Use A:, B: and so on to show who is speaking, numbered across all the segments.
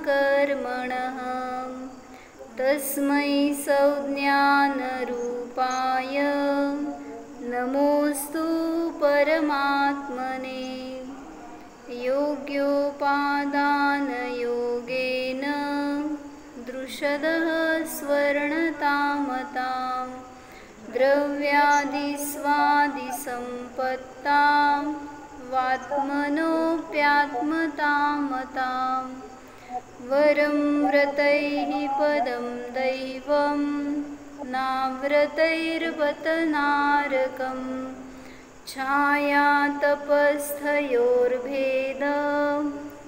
A: कर्मणः तस्मै संज्ञानरूपाय नमोऽस्तु परमात्मने योग्योपादानयोगेन दृशदः स्वर्णतामतां द्रव्यादिस्वादिसम्पत्तां वात्मनोऽप्यात्मतामतां वरं व्रतैः पदं दैवं नाव्रतैर्वतनारकं छायातपस्थयोर्भेद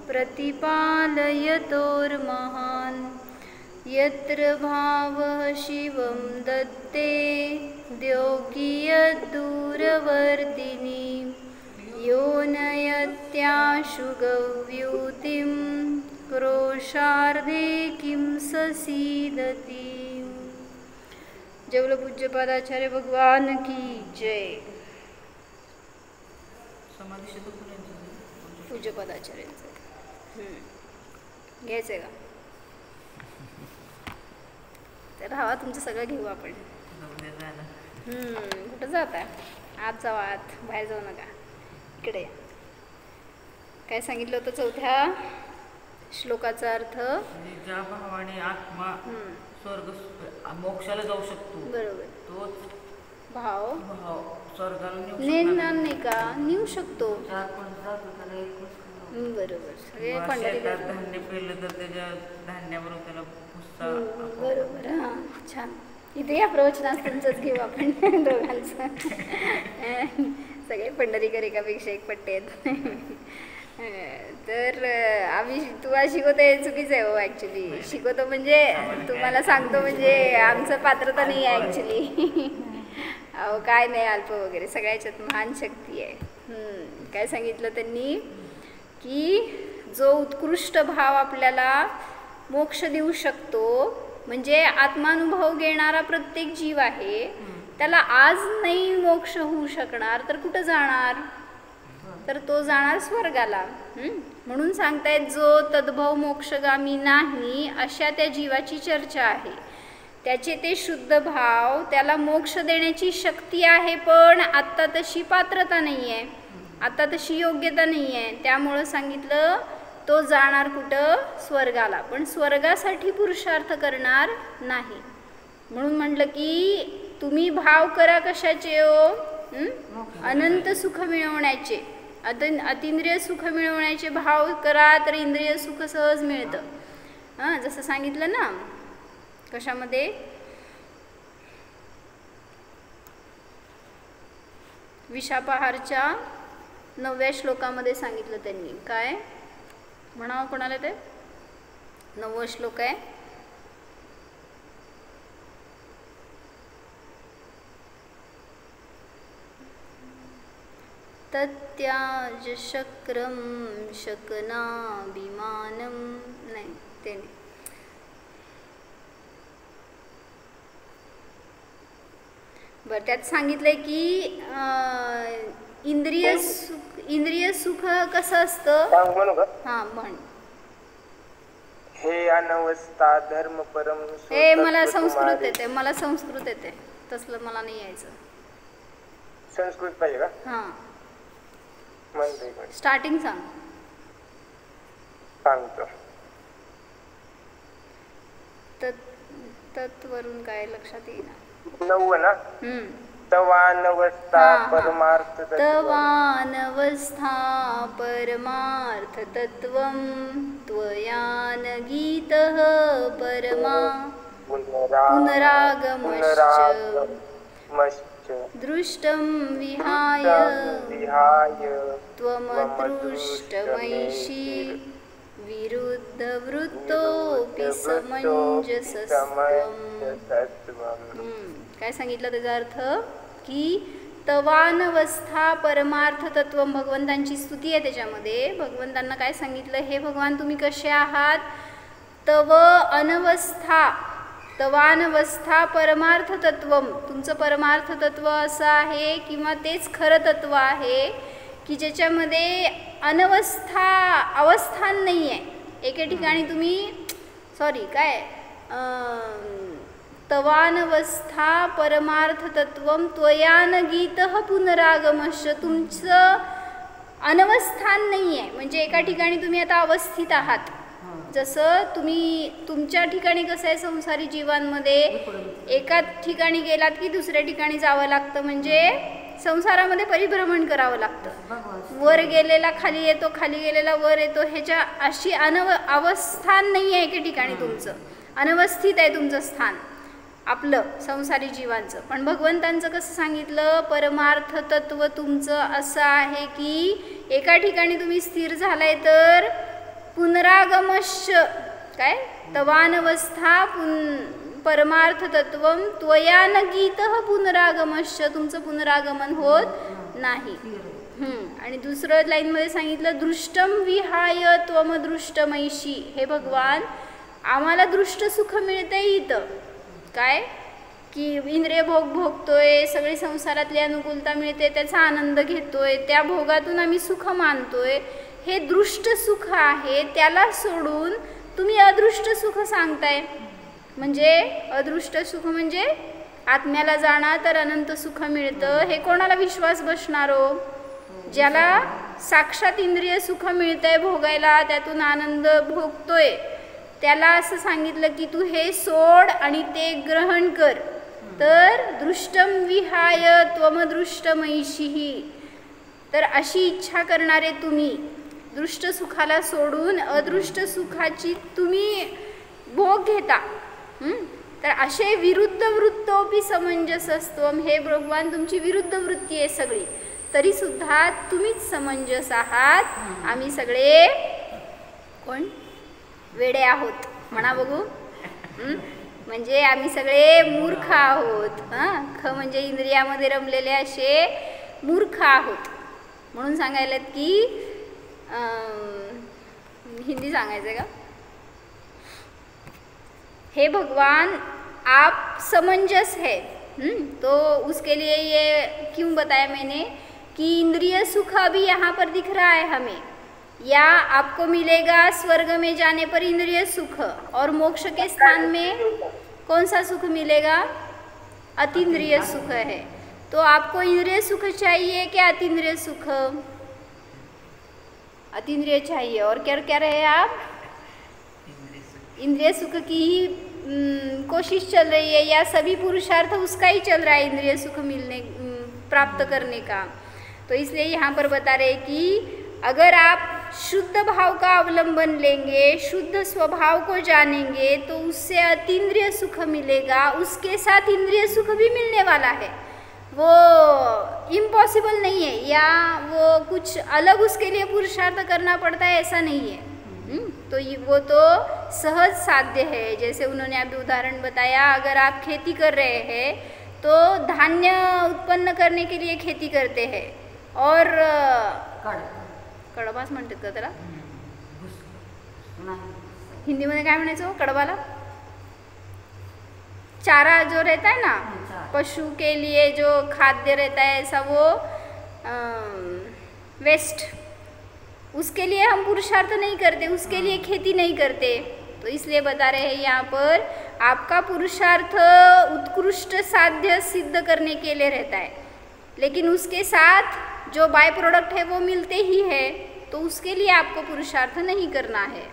A: प्रतिपालयतोर्महान् यत्र भावः शिवं दत्ते द्योगियद्दूरवर्तिनी यो नयत्याशु गव्यूतिं क्रोशार्धे किं ससीदति। जवल पूज्यपादाचार्य भगवान की जय। पूज्यपादाचार्यांचं घ्यायचं का? तर हवा तुमचं सगळं घेऊ आपण. कुठं जात आहे? आत जावा, आत, बाहेर जाऊ नका. इकडे काय सांगितलं होतं चौथ्या श्लोकाचा अर्थ?
B: ज्या भावाने आत्मा स्वर्ग मोक्षाला जाऊ शकतो,
A: बरोबर,
B: तोच
A: भाव
B: स्वर्गाला
A: नेणार नाही का? नेऊ शकतो. बरोबर, सगळे पंढरी
B: धान्य पेरलं तर त्याच्या धान्याबरोबर त्याला
A: बरोबर. हां, छान. इथे या प्रवचनात तुमचंच घेऊ आपण दोघांचं. सगळे पंढरीकर एकापेक्षा एक पट्टे आहेत. तर आम्ही तुम्हाला शिकवतो हे चुकीचं आहे हो. ॲक्च्युली शिकवतो म्हणजे तुम्हाला सांगतो म्हणजे आमचं पात्रता नाही आहे ॲक्च्युली. अहो काय नाही, अल्प वगैरे सगळ्याच्यात महान शक्ती आहे. काय सांगितलं त्यांनी की जो उत्कृष्ट भाव आपल्याला मोक्ष देऊ शकतो, म्हणजे आत्मानुभव घेणारा प्रत्येक जीव आहे, त्याला आज नाही मोक्ष होऊ शकणार तर कुठं जाणार? तर तो जाणार स्वर्गाला. म्हणून सांगतायत जो तद्भव मोक्षगामी नाही अशा त्या जीवाची चर्चा आहे. त्याचे ते शुद्ध भाव, त्याला मोक्ष देण्याची शक्ती आहे, पण आत्ता तशी पात्रता नाही आहे, आत्ता तशी योग्यता नाही आहे. त्यामुळं सांगितलं तो जाणार कुठं? स्वर्गाला. पण स्वर्गासाठी पुरुषार्थ करणार नाही. म्हणून म्हटलं की तुम्ही भाव करा कशाचे हो? अनंत सुख मिळवण्याचे, अतिंद्रिय सुख मिळवण्याचे भाव करा तर इंद्रिय सुख सहज मिळतं. जसं सांगितलं ना कशामध्ये? विशापाहारच्या 9व्या श्लोकामध्ये सांगितलं त्यांनी. काय म्हणावं कोणाला? ते 9वा श्लोक आहे. तत्याज शक्रम शकनाभिमानम, नाही ते नाही. बरं, त्यात सांगितलंय की इंद्रिय सुख कसं असतं? हां म्हण.
C: हे अनवस्था धर्म परम.
A: हे मला संस्कृत येते, मला संस्कृत येते, तसलं मला नाही यायचं.
C: संस्कृत पाहिजे का?
A: हां,
C: म्हणते
A: स्टार्टिंग सांग.
C: सांगतो.
A: तत्वरून काय लक्षात येईना.
C: 9 ना? तवानवस्था परमार्थ
A: तवानवस्था परमार्थ तत्वं त्वयान गीतः परमा पुनरागमश्च दृष्टं विहाय त्वमदृष्टमैषी विरुद्धवृत्तोऽपि समञ्जसस्त्वम्. काय सांगितलं त्याचा अर्थ? की तवानवस्था परमार्थ तत्व, भगवंतांची स्तुती आहे त्याच्यामध्ये. भगवंतांना काय सांगितलं? हे भगवान तुम्ही कसे आहात? तव अनवस्था, तवानवस्था परमार्थ तत्वम, तुमचं परमार्थ तत्व असं आहे किंवा तेच खरं तत्व आहे की ज्याच्यामध्ये अनवस्था, अवस्थान नाही आहे. एके ठिकाणी तुम्ही सॉरी काय तवानवस्था परमार्थतत्वम त्वयान गीतः पुनरागमश्च, तुमचं अनवस्थान नाही आहे. म्हणजे एका ठिकाणी तुम्ही आता अवस्थित आहात. जसं तुम्ही तुमच्या ठिकाणी कसं आहे संसारी जीवांमध्ये एका ठिकाणी गेलात की दुसऱ्या ठिकाणी जावं लागतं, म्हणजे संसारामध्ये परिभ्रमण करावं लागतं. वर गेलेला खाली येतो, खाली गेलेला वर येतो, ह्याच्या अशी अवस्थान नाही आहे एके ठिकाणी. तुमचं अनवस्थित आहे तुमचं स्थान आपलं संसारी जीवांचं. पण भगवंतांचं कसं सांगितलं, परमार्थ तत्व तुमचं असं आहे की एका ठिकाणी तुम्ही स्थिर झालाय तर पुनरागमश्च काय तवानवस्था परमार्थ तत्वम त्वयान गीतः पुनरागमश्च, तुमचं पुनरागमन होत नाही. आणि दुसरं लाईनमध्ये सांगितलं दृष्टम विहाय त्वमदृष्टमैशी, हे भगवान आम्हाला दृष्ट सुख मिळते इथं काय की इंद्रिय भोग भोगतोय, सगळी संसारातली अनुकूलता मिळते, त्याचा आनंद घेतोय, त्या भोगातून आम्ही सुख मानतोय, हे दृष्ट सुख आहे. त्याला सोडून तुम्ही अदृष्ट सुख सांगताय. म्हणजे अदृष्ट सुख म्हणजे आत्म्याला जाणार तर अनंत सुख मिळतं, हे कोणाला विश्वास बसणारो? ज्याला साक्षात इंद्रिय सुख मिळतंय भोगायला, त्यातून आनंद भोगतोय, त्याला असं सांगितलं की तू हे सोड आणि ते ग्रहण कर. तर दृष्टम विहाय त्वमदृष्टमैषिही, तर अशी इच्छा करणारे तुम्ही दृष्ट सुखाला सोडून अदृष्ट सुखाची तुम्ही भोग घेता. तर असे विरुद्ध वृत्तोपी समंजसत्वम, हे भगवान तुमची विरुद्ध वृत्ती आहे सगळी, तरी सुद्धा तुम्हीच समंजस आहात. आम्ही सगळे कोण वेडे आहोत म्हणा बघू. म्हणजे आम्ही सगळे मूर्ख आहोत. ख म्हणजे इंद्रियामध्ये रमलेले असे मूर्ख आहोत म्हणून सांगायलात की हिंदी सांगायचं का, हे भगवान आप समंजस है. तो उसके लिए ये क्यों बताया मैंने कि इंद्रिय सुख अभी यहाँ पर दिख रहा है हमें, या आपको मिलेगा स्वर्ग में जाने पर इंद्रिय सुख, और मोक्ष के स्थान में कौन सा सुख मिलेगा, अतीन्द्रिय सुख है. तो आपको इंद्रिय सुख चाहिए क्या अतीन्द्रिय सुख? अतीन्द्रिय चाहिए. और क्या क्या रहे आप, इंद्रिय सुख की ही कोशिश चल रही है, या सभी पुरुषार्थ उसका ही चल रहा है इंद्रिय सुख मिलने प्राप्त करने का. तो इसलिए यहाँ पर बता रहे कि अगर आप शुद्ध भाव का अवलंबन लेंगे, शुद्ध स्वभाव को जानेंगे, तो उससे अतीन्द्रिय सुख मिलेगा. उसके साथ इंद्रिय सुख भी मिलने वाला है, वो इम्पॉसिबल नहीं है, या वो कुछ अलग उसके लिए पुरुषार्थ करना पड़ता है, ऐसा नहीं है. तो वो तो सहज साध्य है. जैसे उन्होंने अभी उदाहरण बताया, अगर आप खेती कर रहे हैं तो धान्य उत्पन्न करने के लिए खेती करते हैं, और कडबाच म्हणतात का त्याला हिंदीमध्ये काय म्हणायचं कडबाला, चारा जो रहता है ना पशु के लिए जो खाद्य रहता है ऐसा वो वेस्ट, उसके लिए हम पुरुषार्थ नहीं करते, उसके लिए खेती नहीं करते. तो इसलिए बता रहे हैं यहाँ पर आपका पुरुषार्थ उत्कृष्ट साध्य सिद्ध करने के लिए रहता है, लेकिन उसके साथ जो बाय प्रोडक्ट है वो मिलते ही है, तो उसके लिए आपको पुरुषार्थ नहीं करना है.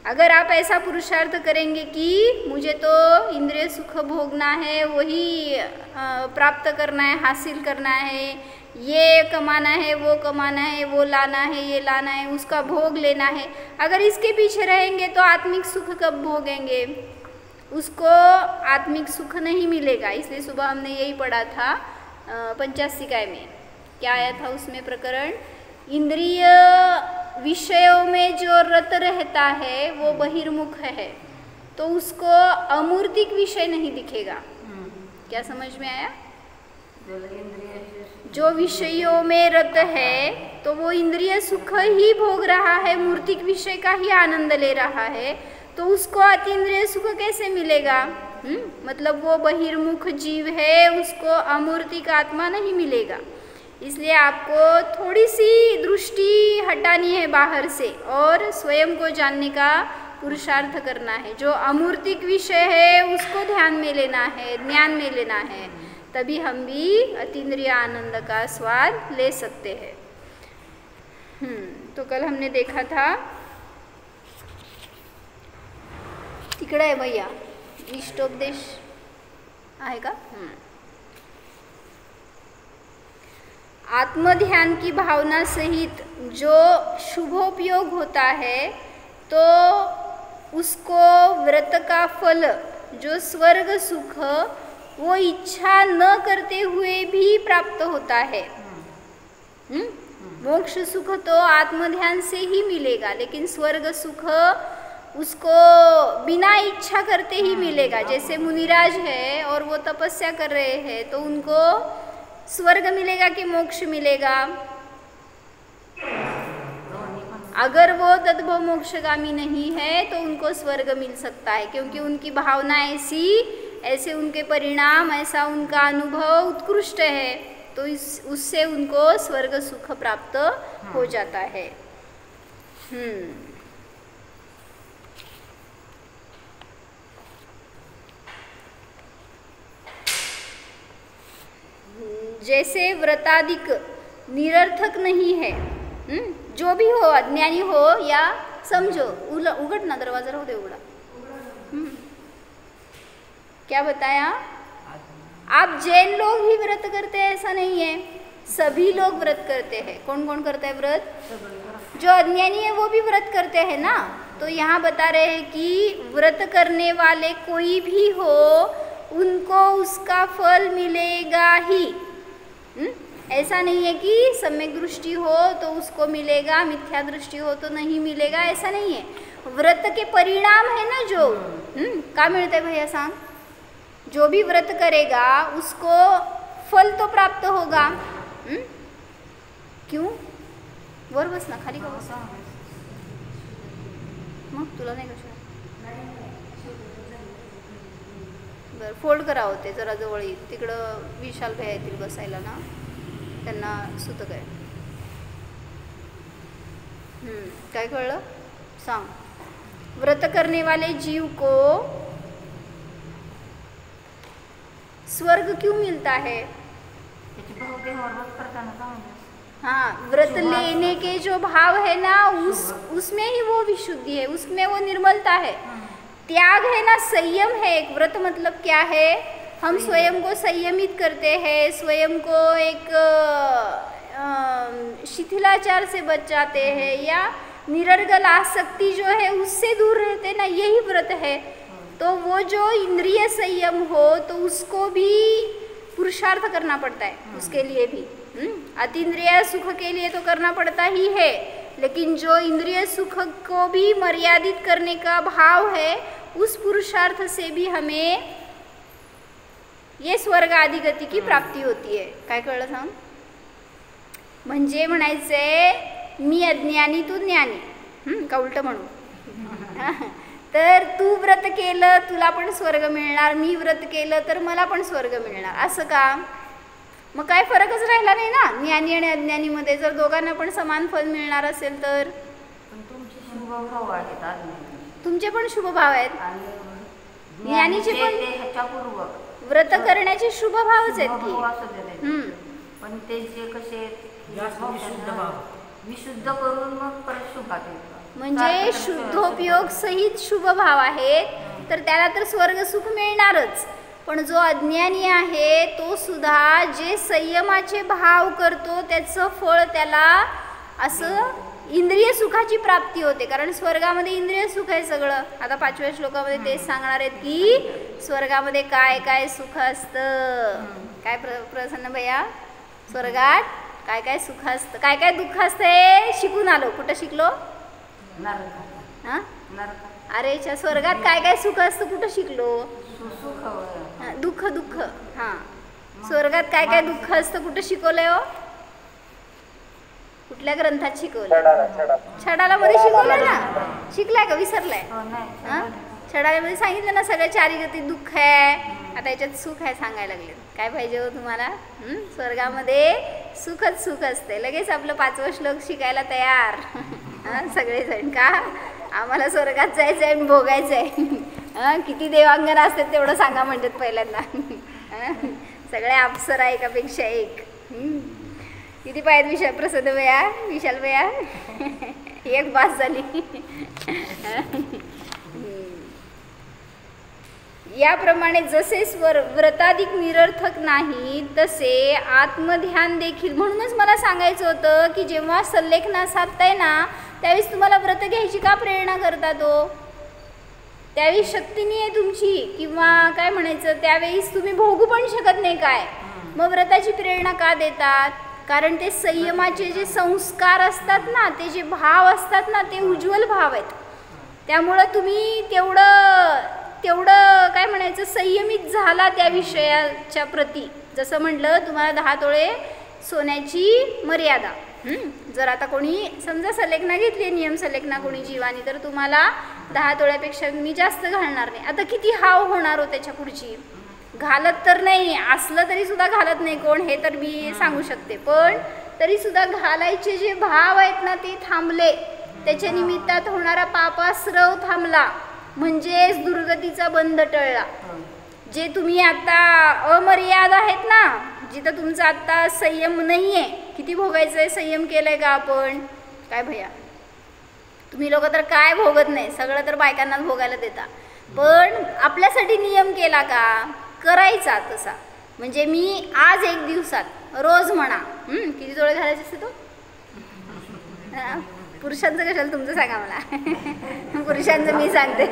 A: अगर आप ऐसा पुरुषार्थ करेंगे कि मुझे तो इंद्रिय सुख भोगना है, वही प्राप्त करना है, हासिल करना है, ये कमाना है, वो कमाना है, वो लाना है, ये लाना है, उसका भोग लेना है, अगर इसके पीछे रहेंगे तो आत्मिक सुख कब भोगेंगे? उसको आत्मिक सुख नहीं मिलेगा. इसलिए सुबह हमने यही पढ़ा था पंचासिकाय में, क्या आया था उसमें प्रकरण, इंद्रिय विषयों में जो रत रहता है वो बहिर्मुख है, तो उसको अमूर्तिक विषय नहीं दिखेगा. क्या समझ में आया? जो विषयों में रत है तो वो इंद्रिय सुख ही भोग रहा है, मूर्तिक विषय का ही आनंद ले रहा है, तो उसको अतीन्द्रिय सुख कैसे मिलेगा? मतलब वो बहिर्मुख जीव है, उसको अमूर्तिक आत्मा नहीं मिलेगा. इसलिए आपको थोड़ी सी दृष्टि हटानी है बाहर से और स्वयं को जानने का पुरुषार्थ करना है। जो अमूर्तिक विषय है उसको ध्यान में लेना है, ज्ञान में लेना है, तभी हम भी अतीन्द्रिय आनंद का स्वाद ले सकते हैं। तो कल हमने देखा था, तिकडे आहे भैया इष्टोपदेश आहे का? आत्मध्यान की भावना सहित जो शुभोपयोग होता है तो उसको व्रत का फल जो स्वर्ग सुख वो इच्छा न करते हुए भी प्राप्त होता है। मोक्ष सुख तो आत्मध्यान से ही मिलेगा, लेकिन स्वर्ग सुख उसको बिना इच्छा करते ही मिलेगा। जैसे मुनिराज है और वो तपस्या कर रहे हैं तो उनको स्वर्ग मिलेगा कि मोक्ष मिलेगा? अगर वो तद्भव मोक्षगामी नहीं है तो उनको स्वर्ग मिल सकता है, क्योंकि उनकी भावना ऐसे उनके परिणाम, ऐसा उनका अनुभव उत्कृष्ट है, तो उससे उनको स्वर्ग सुख प्राप्त हो जाता है। जैसे व्रतादिक निरर्थक नहीं है, जो भी हो, अज्ञानी हो या समझो, उघड ना दरवाजा, राहू दे उघडा। क्या बताया? आप जैन लोग ही व्रत करते हैं ऐसा नहीं है, सभी लोग व्रत करते हैं। कौन कौन करता है व्रत? जो अज्ञानी है वो भी व्रत करते हैं ना। तो यहाँ बता रहे हैं कि व्रत करने वाले कोई भी हो उनको उसका फल मिलेगा ही। ऐसा नहीं है कि सम्यक दृष्टि हो तो उसको मिलेगा, मिथ्या दृष्टि हो तो नहीं मिलेगा, ऐसा नहीं है। व्रत के परिणाम है ना जो का मिलता है भैया सांग, जो भी व्रत करेगा उसको फल तो प्राप्त होगा। क्यों? वर बस ना, खाली का बस, मग तुला नाही कशा बरं फोल्ड करा होते जरा जवळ येईल, तिकडं विशाल भैया येतील बसायला ना, त्यांना सुतक आहे। काय कळलं सांग? व्रत करने वाले जीव को स्वर्ग क्यों मिलता है? हाँ, व्रत लेने के जो भाव है ना उसमें ही वो विशुद्धि है, उसमें वो निर्मलता है। त्याग है ना, संयम है। एक व्रत मतलब क्या है? हम स्वयं को संयमित करते हैं, स्वयं को एक शिथिलाचार से बचाते हैं, या निरर्गल आसक्ति जो है उससे दूर रहते ना, यही व्रत है। तो वो जो इंद्रिय संयम हो तो उसको भी पुरुषार्थ करना पड़ता है, उसके लिए भी अतीन्द्रिय सुख के लिए तो करना पड़ता ही है, लेकिन जो इंद्रिय सुख को भी मर्यादित करने का भाव है उस पुरुषार्थ से भी हमें ये स्वर्ग आदि गती की प्राप्ती होती है। काय कळलं सांग? म्हणजे म्हणायचंय मी अज्ञानी तू ज्ञानी, का उलट म्हणू? तर तू व्रत केलं तुला पण स्वर्ग मिळणार, मी व्रत केलं तर मला पण स्वर्ग मिळणार, असं का? मग काय फरकच राहिला नाही ना ज्ञानी आणि अज्ञानी मध्ये, जर दोघांना पण समान फल मिळणार असेल तर। तुमचे पण शुभ भाव आहेत, ज्ञानीचे पण व्रत करण्याचे शुभ भावच आहेत की,
B: पण ते जे कसे विशुद्ध करून मग परत शुभात येतात,
A: म्हणजे शुद्धोपयोग सहित शुभ भाव आहेत, तर त्याला तर स्वर्ग सुख मिळणारच। पण जो अज्ञानी आहे तो सुद्धा जे संयमाचे भाव करतो त्याचं फळ त्याला असं इंद्रिय सुखाची प्राप्ती होते, कारण स्वर्गामध्ये इंद्रिय सुख आहे सगळं। आता 5व्या श्लोकामध्ये तेच सांगणार आहेत की स्वर्गामध्ये काय काय सुख असतं। काय प्रसन्न भैया, स्वर्गात काय काय सुख असतं, काय काय दुःख असतं शिकून आलो। कुठं शिकलो? हां, अरे च्या स्वर्गात काय काय सुख असतं कुठं शिकलो? दुःख दुःख, हां स्वर्गात काय काय दुःख असतं कुठं शिकवलंय हो? कुठल्या ग्रंथात शिकवलं? छडाला मध्ये शिकवलं ना, शिकलाय का विसरलाय? छडालेमध्ये सांगितलं ना सगळ्या चारी गती दुःख आहे, आता याच्यात सुख आहे सांगायला लागले. काय पाहिजे हो तुम्हाला? स्वर्गामध्ये सुखच सुख असते. लगेच आपलं 5वं श्लोक शिकायला तयार सगळेजण. का आम्हाला स्वर्गात जायचं आहे आणि भोगायचं आहे. किती देवांगना असतात तेवढं सांगा म्हणतात पहिल्यांदा. सगळ्या अप्सरा एकापेक्षा एक. किती पाहिजे प्रसाद भैया, विशाल भैया? एक बास झाली. याप्रमाणे जसे व्रताधिक निरर्थक नाही तसे आत्मध्यान देखील. म्हणूनच मला सांगायचं होतं की जेव्हा सल्लेखना साधताय ना त्यावेळेस तुम्हाला व्रत घ्यायची का प्रेरणा करतात हो? त्यावेळेस शक्ती नाही आहे तुमची, किंवा काय म्हणायचं त्यावेळेस तुम्ही भोगू पण शकत नाही. काय मग व्रताची प्रेरणा का देतात? कारण ते संयमाचे जे संस्कार असतात ना, ते जे भाव असतात ना, ते उज्ज्वल भाव आहेत. त्यामुळं तुम्ही तेवढं काय म्हणायचं संयमित झाला त्या विषयाच्या प्रती. जसं म्हटलं तुम्हाला 10 तोळे सोन्याची मर्यादा. जर आता कोणी समजा सल्लेखना घेतली, नियम सल्लेखना कोणी जीवानी, तर तुम्हाला 10 तोळ्यापेक्षा मी जास्त घालणार नाही. आता किती हाव होणार हो त्याच्या पुढची? घालत तर नाही, असलं तरी सुद्धा घालत नाही कोण, हे तर मी सांगू शकते. पण तरी सुद्धा घालायचे जे भाव आहेत ना ते थांबले. त्याच्या निमित्तात होणारा पापाश्रव थांबला, म्हणजेच दुर्गतीचा बंध टळला. जे तुम्ही आता अमर्याद आहेत ना, जिथं तुमचा आता संयम नाही आहे, किती भोगायचं आहे, संयम केलाय का आपण? काय भैया तुम्ही लोक तर काय भोगत नाही, सगळं तर बायकांनाच भोगायला देता. पण आपल्यासाठी नियम केला का? करायचा तसा. म्हणजे मी आज 1 दिवसात रोज म्हणा किती तोळे घालायचे असते तो? पुरुषांचं कशाला तुमचं सांगा मला. पुरुषांचं मी सांगते.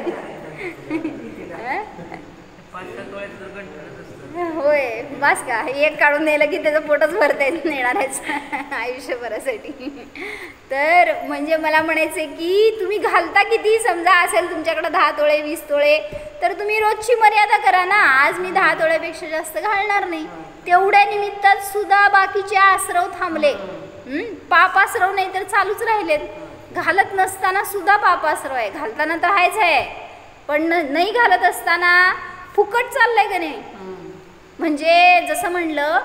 A: होय बस का, एक काढून नेलं की त्याचं पोटच भरता येणारच आयुष्यभरासाठी. तर म्हणजे मला म्हणायचं की तुम्ही घालता किती, समजा असेल तुमच्याकडे 10 तोळे 20 तोळे, तर तुम्ही रोजची मर्यादा करा ना. आज मी 10 तोळ्यापेक्षा जास्त घालणार नाही. तेवढ्या निमित्तात सुद्धा बाकीचे आश्रव थांबले. पापाश्रव नाही तर चालूच राहिलेत. घालत नसताना सुद्धा पापाश्रव आहे, घालताना तर आहेच आहे, पण नाही घालत असताना फुकट चाललंय का नाही? म्हणजे जसं म्हणलं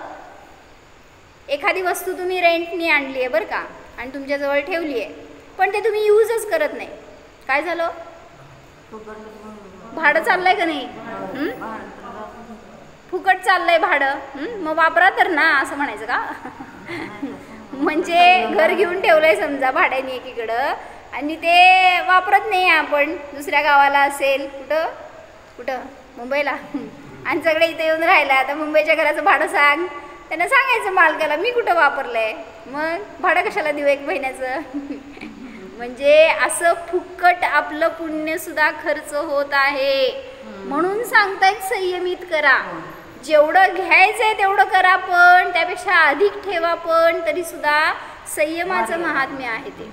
A: एखादी वस्तू तुम्ही रेंटनी आणली आहे बरं का, आणि तुमच्याजवळ ठेवली आहे, पण ते तुम्ही यूजच करत नाही. काय झालं? भाडं चाललंय का नाही? फुकट चाललंय भाडं. मग वापरा तर ना, असं म्हणायचं का? म्हणजे घर घेऊन ठेवलंय समजा भाड्याने एकीकडं, आणि ते वापरत नाही आपण, दुसऱ्या गावाला असेल, कुठं मुंबईला, आणि सगळे इथे येऊन राहिला. आता मुंबईच्या घराचं भाडं सांग, त्यांना सांगायचं मालकाला मी कुठं वापरलंय, मग भाडं कशाला देऊ 1 महिन्याचं? म्हणजे असं फुकट आपलं पुण्यसुद्धा खर्च होत आहे. म्हणून सांगतायत संयमित करा. जेवढं घ्यायचंय तेवढं करा, पण त्यापेक्षा अधिक ठेवा, पण तरी सुद्धा संयमाचं महात्म्य आहे ते.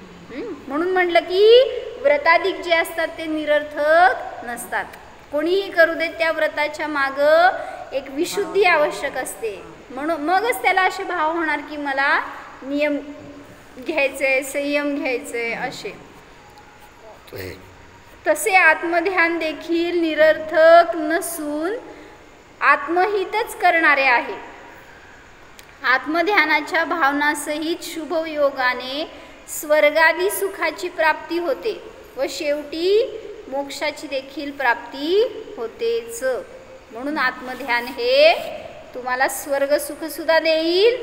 A: म्हणून म्हटलं की व्रताधिक जे असतात ते निरर्थक नसतात. कोणीही करू देत, त्या व्रताच्या मागं एक विशुद्धी आवश्यक असते. म्हणून मगच त्याला असे भाव होणार की मला नियम घ्यायचे, संयम घ्यायचे असे. तसे आत्मध्यान देखील निरर्थक नसून आत्महितच करणारे आहे. आत्मध्यानाच्या भावनासहित शुभयोगाने स्वर्गादी सुखाची प्राप्ती होते व शेवटी मोक्षाची देखील प्राप्ती होतेच. म्हणून आत्मध्यान हे तुम्हाला स्वर्ग सुख सुद्धा देईल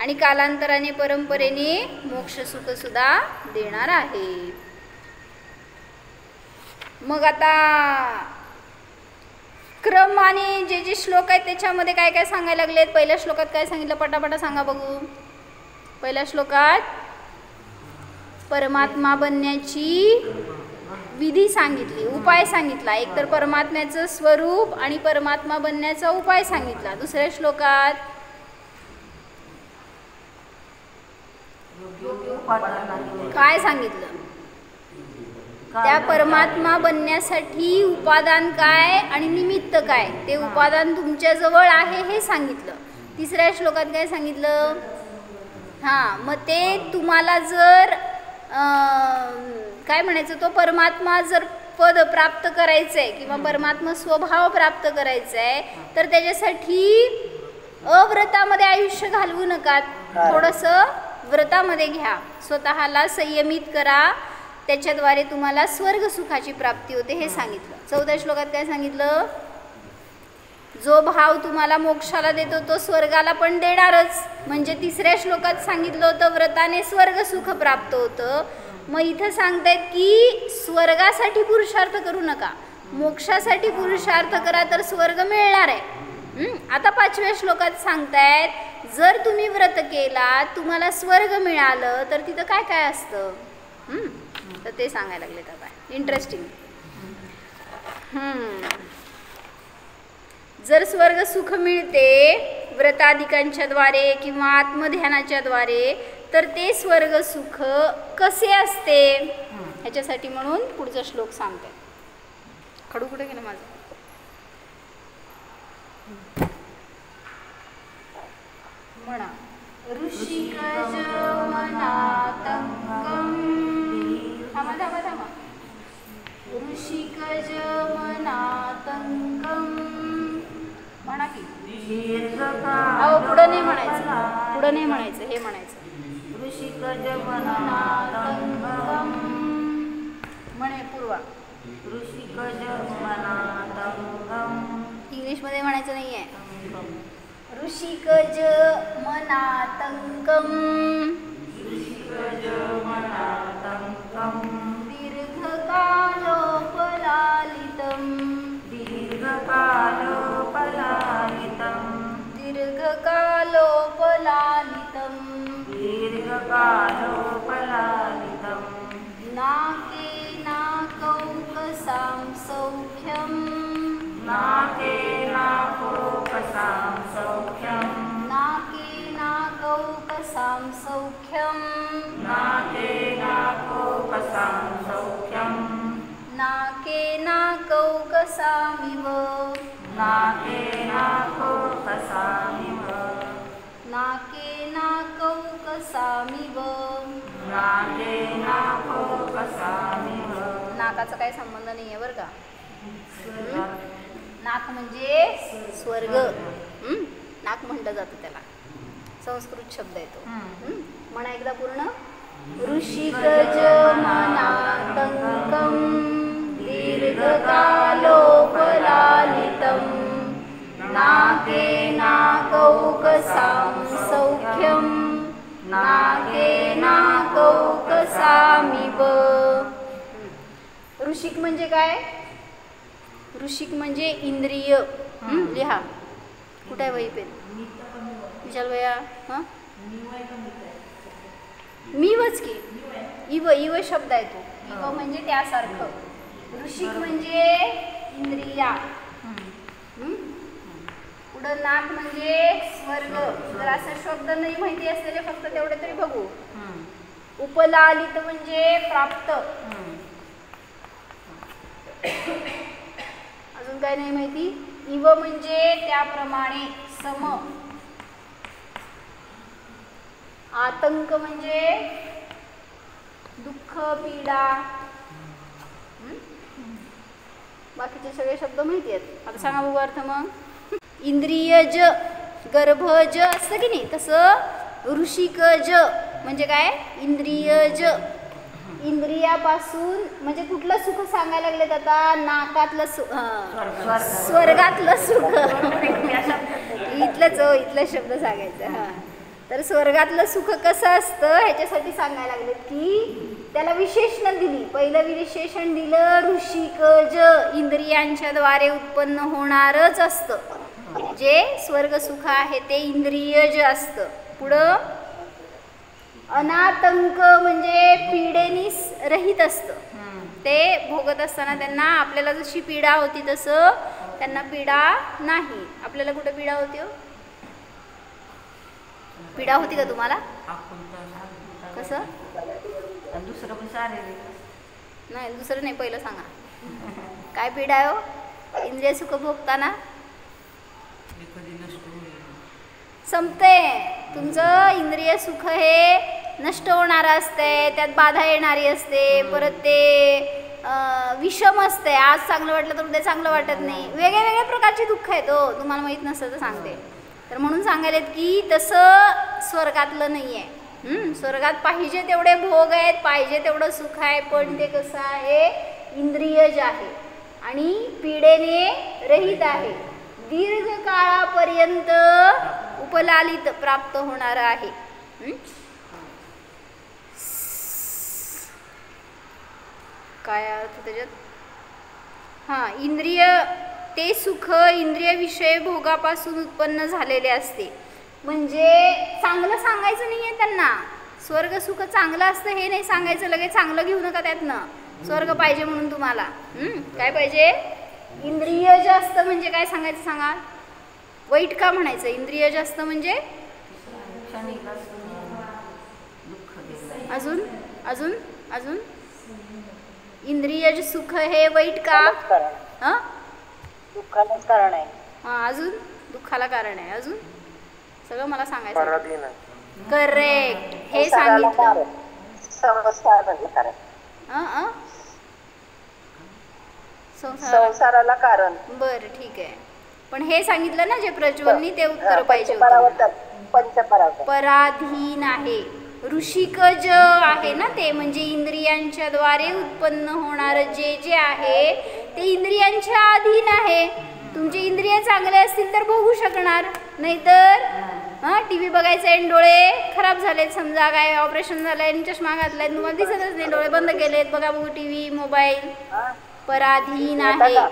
A: आणि कालांतराने परंपरेने मोक्ष सुख सुद्धा देणार आहे. मग आता क्रम आणि जे जे श्लोक आहेत त्याच्यामध्ये काय काय सांगायला लागलेत. पहिल्या श्लोकात काय सांगितलं, पटापटा सांगा बघू. पहिल्या श्लोकात परमात्मा बनण्याची विधी सांगितली, उपाय सांगितला. एक तर परमात्म्याचं स्वरूप आणि परमात्मा बनण्याचा उपाय सांगितला. दुसऱ्या श्लोकात काय सांगितलं, त्या परमात्मा बनण्यासाठी उपादान काय आणि निमित्त काय, ते उपादान तुमच्याजवळ आहे हे सांगितलं. तिसऱ्या श्लोकात काय सांगितलं, मग ते तुम्हाला जर काय म्हणायचं, तो परमात्मा जर पद प्राप्त करायचं आहे किंवा परमात्मा स्वभाव प्राप्त करायचा आहे तर त्याच्यासाठी अव्रतामध्ये आयुष्य घालवू नका. थोडंसं व्रतामध्ये घ्या, स्वतःला संयमित करा, त्याच्याद्वारे तुम्हाला स्वर्ग सुखाची प्राप्ती होते हे सांगितलं. 14 श्लोकात काय सांगितलं? जो भाव तुम्हाला मोक्षाला देतो तो स्वर्गाला पण देणारच. म्हणजे 3ऱ्या श्लोकात सांगितलं होतं व्रताने स्वर्ग सुख प्राप्त होतं. मग इथं सांगतायत की स्वर्गासाठी पुरुषार्थ करू नका, मोक्षासाठी पुरुषार्थ करा तर स्वर्ग मिळणार आहे. आता 5व्या श्लोकात सांगतायत जर तुम्ही व्रत केला तुम्हाला स्वर्ग मिळालं तर तिथं काय काय असतं तर ते सांगायला लागलेत आता. इंटरेस्टिंग. जर स्वर्ग सुख मिळते व्रताधिकांच्या द्वारे किंवा आत्मध्यानाच्या द्वारे तर ते स्वर्ग सुख कसे असते ह्याच्यासाठी म्हणून पुढचा श्लोक सांगते. खडू कुठे गेलं माझं? म्हणा ऋषिकज मनातंकम. थांबा थांबा थांबा. ऋषिकज मनातंकम म्हणा की. अहो पुढं नाही म्हणायचं, पुढं नाही म्हणायचं, हे म्हणायचं.
B: ऋषिकज मनातंकम
A: म्हणे पूर्वा.
B: ऋषिकज मनातंकम.
A: इंग्लिशमध्ये म्हणायचं नाही आहे. ऋषिकज मनातंकम.
B: ऋषिकज मनातंकम.
A: दीर्घकालोपलालितम.
B: दीर्घकालोपलालितम.
A: दीर्घकालोपलालितम.
B: दीर्घकालोपलालितम.
A: नाके नाकौकसां सौख्यम.
B: नाके नाकोपसां सौख्यम.
A: नाके नाकौकसां सौख्यम.
B: नाके नाकोपसां सौख्यम.
A: नाके नाकौकसामिव.
B: नाके नाकोपसामिव.
A: नाके नाकौकसामिव.
B: नाके नाकोपसामिव.
A: नाकाचा काही संबंध नाही आहे बरं का. नाक म्हणजे स्वर्ग. नाक म्हटलं जातं त्याला, संस्कृत शब्द आहे तो. म्हणा एकदा पूर्ण. ऋषिकज मनातंकम. दीर्घकालोपलालितम. नाके नाकौकसां सौख्यम. नाके नाकौकसामिव. ऋषिक म्हणजे काय? ऋषिक म्हणजे इंद्रिय. लिहा. कुठे आहे वही पेन? विशाल भैया. हां मीवच की. इव इव शब्द आहे तो. इव म्हणजे त्यासारखं. ऋषिक म्हणजे इंद्रिया. पुढं नाक म्हणजे स्वर्ग. जर असा शब्द नाही माहिती असलेले फक्त तेवढे तरी बघू. उपलालित म्हणजे प्राप्त. अजून काय नाही माहिती. इव म्हणजे त्याप्रमाणे सम. आतंक म्हणजे दुःख पीडा. बाकीचे सगळे शब्द माहिती आहेत. आता सांगा बघू अर्थ. मग इंद्रियज गर्भज असतं की नाही तसं ऋषिकज म्हणजे काय? इंद्रियज. इंद्रियापासून म्हणजे कुठलं सुख सांगायला लागलेत आता? नाकातलं स्वर्गातलं सुख. इथलंच हो, इथलं शब्द सांगायचं. हां तर स्वर्गातलं सुख कसं असतं ह्याच्यासाठी सांगायला लागलेत की त्याला विशेषण दिली. पहिलं विशेषण दिलं ऋषिकज. इंद्रियांच्या द्वारे उत्पन्न होणारच असतं. जे स्वर्ग सुख आहे ते इंद्रियज असतं. पुढं अनातंक म्हणजे पीडेनी रहित असतं. ते भोगत असताना त्यांना आपल्याला जशी पीडा होती तसं त्यांना पीडा नाही. आपल्याला कुठे पीडा होती हो? पीडा होती का तुम्हाला? कसं?
B: दुसरं पण शारीरिक.
A: नाही दुसरं नाही, पहिलं सांगा काय पीडा आहे हो? इंद्रिय सुख भोगताना संपते. तुमचं इंद्रिय सुख हे नष्ट होणारं असते, त्यात बाधा येणारी असते. परत ते विषम असते, आज चांगलं वाटलं तर उद्या चांगलं वाटत नाही, वेगळ्या वेगळ्या प्रकारची दुःख आहेत हो, तुम्हाला माहीत नसतं तर सांगते. तर म्हणून सांगायलेत की तसं स्वर्गातलं नाही आहे. स्वर्गात पाहिजे तेवढे भोग आहेत, पाहिजे तेवढं सुख आहे, पण ते कसं आहे, इंद्रियज आहे आणि पीडेने रहित आहे, दीर्घकाळापर्यंत उपलालित प्राप्त होणार आहे. काय अर्थ त्याच्यात? हां, इंद्रिय ते सुख इंद्रिय विषय भोगापासून उत्पन्न झालेले असते. म्हणजे चांगलं सांगायचं नाही आहे त्यांना, स्वर्ग सुख चांगलं असतं हे नाही सांगायचं, लगेच चांगलं घेऊ नका त्यातनं, स्वर्ग पाहिजे म्हणून तुम्हाला. काय पाहिजे? इंद्रिय जास्त म्हणजे काय सांगायचं सांगा, वाईट का म्हणायचं? इंद्रिय जास्त म्हणजे अजून अजून अजून इंद्रिय सुख हे वाईट का?
D: दुःखालाच कारण आहे.
A: हां, अजून दुःखाला कारण आहे. अजून सगळं मला सांगायचं. करेक्ट, हे सांगितलं.
D: संसाराला कारण.
A: बरं, ठीक आहे. पण हे सांगितलं ना जे प्रज्वलनी, ते उत्तर पाहिजे. पराधीन आहे, ऋषिकज आहे ना ते, म्हणजे इंद्रियांच्या द्वारे उत्पन्न होणार जे जे आहे ते इंद्रियांच्या अधीन आहे. तुमचे इंद्रिय चांगले असतील तर बघू शकणार, नाहीतर टी व्ही बघायचे आणि डोळे खराब झालेत, समजा काय ऑपरेशन झालंय आणि चष्मा घातलाय, तुम्हाला दिसतच नाही, डोळे बंद केलेत, बघा बघू टी व्ही मोबाईल, पराधीन आहे.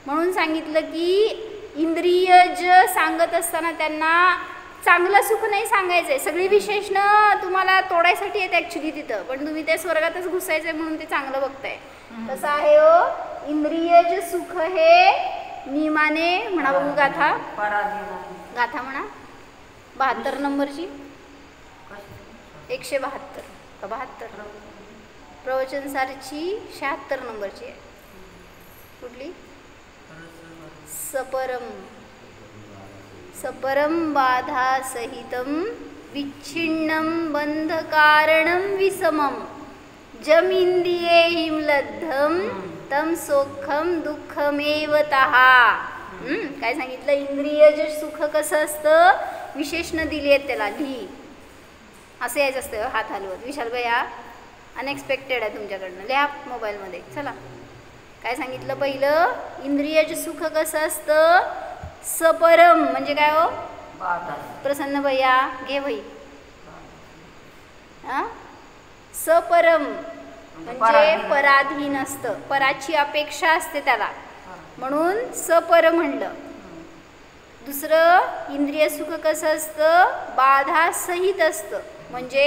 A: म्हणून सांगितलं की इंद्रियज सांगत असताना त्यांना चांगलं सुख नाही सांगायचंय, सगळी विशेषण तुम्हाला तोडायसाठी आहेत ॲक्च्युली तिथं, पण तुम्ही त्या स्वर्गातच घुसायचंय म्हणून ते चांगलं बघताय. कसं आहे हो, इंद्रियज सुख हे नियमाने म्हणा, बघू गाथा, गाथा म्हणा 72 नंबरची, 172 का 72, प्रवचनसारची 76 नंबरची आहे. कुठली? सपरम सपरम बाधा सहितम विच्छिन्नम बंध कारणम विषमम जमिंद्रिये हिमलद्धम तम सोखम दुःखमेव तहा. काय सांगितलं? इंद्रिय जे सुख कसं असतं, विशेषण दिली आहेत त्याला, लिही असं यायचं असतं, हात हलवत. विशाल भैया अनएक्सपेक्टेड आहे तुमच्याकडनं, लिहा मोबाईलमध्ये. चला, काय सांगितलं पहिलं? इंद्रियज सुख कसं असतं, सपरम म्हणजे काय हो? प्रसन्न भैया घे भाई. सपरम म्हणजे पराधीन असतं, पराची अपेक्षा असते त्याला, म्हणून सपर म्हणलं. दुसरं, इंद्रिय सुख कसं असतं, बाधा सहित असतं, म्हणजे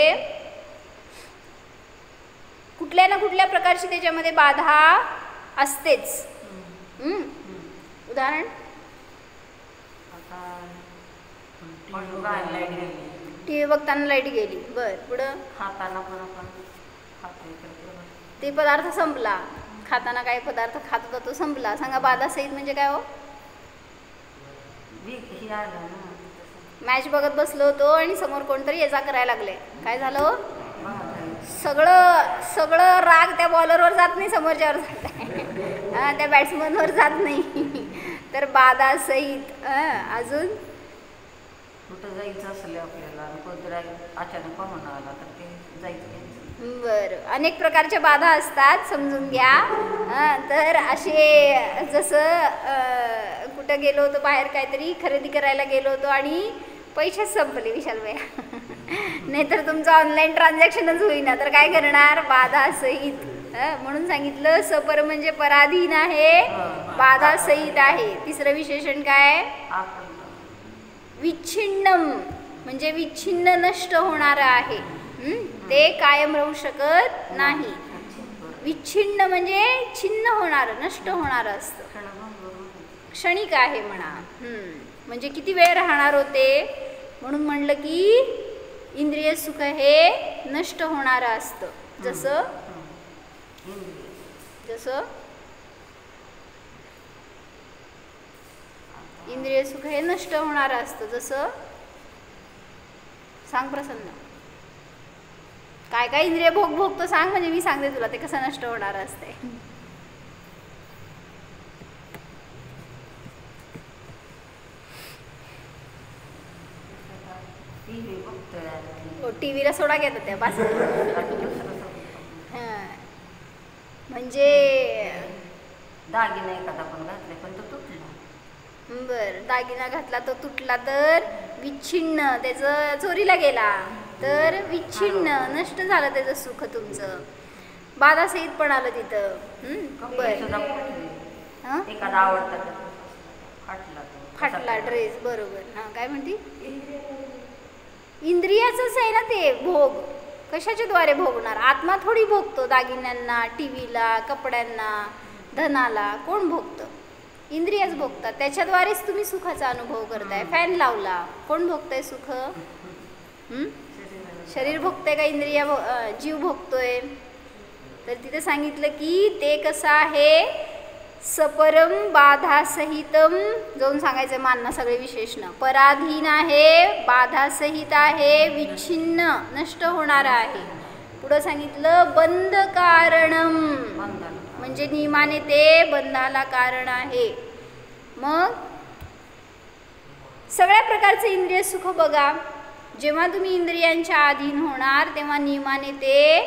A: कुठल्या ना कुठल्या प्रकारची त्याच्यामध्ये बाधा असतेच. उदाहरण, टीव्ही बघताना लाईट गेली, बर, पुढं ते पदार्थ संपला, खाताना काय पदार्थ खात होता तो संपला. सांगा, बाधा सहित म्हणजे काय हो? मॅच बघत बसलो होतो आणि समोर कोणतरी ये जा करायला लागले, काय झालं? सगळं राग त्या बॉलरवर जात नाही, समोरच्यावर जात आहे, त्या बॅट्समनवर जात नाही, तर बाधा सहित. अजून
B: कुठं जायचं असलं आपल्याला, कोणतरी अचानक पाहुणा आला तर ते जायचं.
A: बरं, अनेक प्रकारच्या बाधा असतात, समजून घ्या. तर असे जसं कुठं गेलो होतो, बाहेर काहीतरी खरेदी करायला गेलो होतो आणि पैसेच संपले विशाल भैया, नाहीतर तुमचं ऑनलाईन ट्रान्झॅक्शनच होईना, तर काय करणार? बाधा सहित. म्हणून सांगितलं सपर म्हणजे पराधीन आहे, बाधा सहित आहे. तिसरं विशेषण काय? विच्छिन्नम म्हणजे विच्छिन्न, नष्ट होणार आहे, ते कायम राहू शकत नाही. विच्छिन्न म्हणजे छिन्न होणार, नष्ट होणार असतं, क्षणिक आहे म्हणा. म्हणजे किती वेळ राहणार होते, म्हणून म्हणलं की इंद्रिय सुख हे नष्ट होणारं असतं. जसं इंद्रिय सुख हे नष्ट होणारं असतं. जसं सांग प्रसन्न, काय काय इंद्रिय भोगतो सांग, म्हणजे मी सांगते तुला ते कसं नष्ट होणार असते.
B: टीव्ही बघतोय.
A: टीव्हीला सोडा घेतात त्या बस. म्हणजे
B: दागिना एखादा पण घातले पण तो तुटला.
A: बर, दागिना घातला तो तुटला तर विच्छिन्न, त्याचं चोरीला गेला तर विच्छिन्न, नष्ट झालं त्याचं सुख तुमचं. बाधासहित पण आलं तिथं.
B: कपडे सुद्धा फुटले.
A: हं?
B: एखादा आवडता फाटला तो.
A: फाटला ड्रेस, बरोबर. हां, काय म्हणती? इंद्रियाचंच आहे ना ते भोग. कशाच्या द्वारे भोगणार? आत्मा थोडी भोगतो दागिन्यांना, टीव्हीला, कपड्यांना, धनाला. कोण भोगतं? इंद्रियच भोगतात. त्याच्याद्वारेच तुम्ही सुखाचा अनुभव करताय. फॅन लावला, कोण भोगतंय सुख? शरीर भोगतंय का इंद्रिय जीव भोगतोय? तर तिथे सांगितलं की ते कसं आहे, सपरम बाधासहितम, जाऊन सांगायचं मानना सगळे विशेषण. पराधीन आहे, बाधासहित आहे, विच्छिन्न, नष्ट होणार आहे. पुढं सांगितलं बंध कारणम, म्हणजे नियमाने ते बंधाला कारण आहे. मग सगळ्या प्रकारचे इंद्रिय सुख बघा, जेव्हा तुम्ही इंद्रियांच्या अधीन होणार तेव्हा नियमाने ते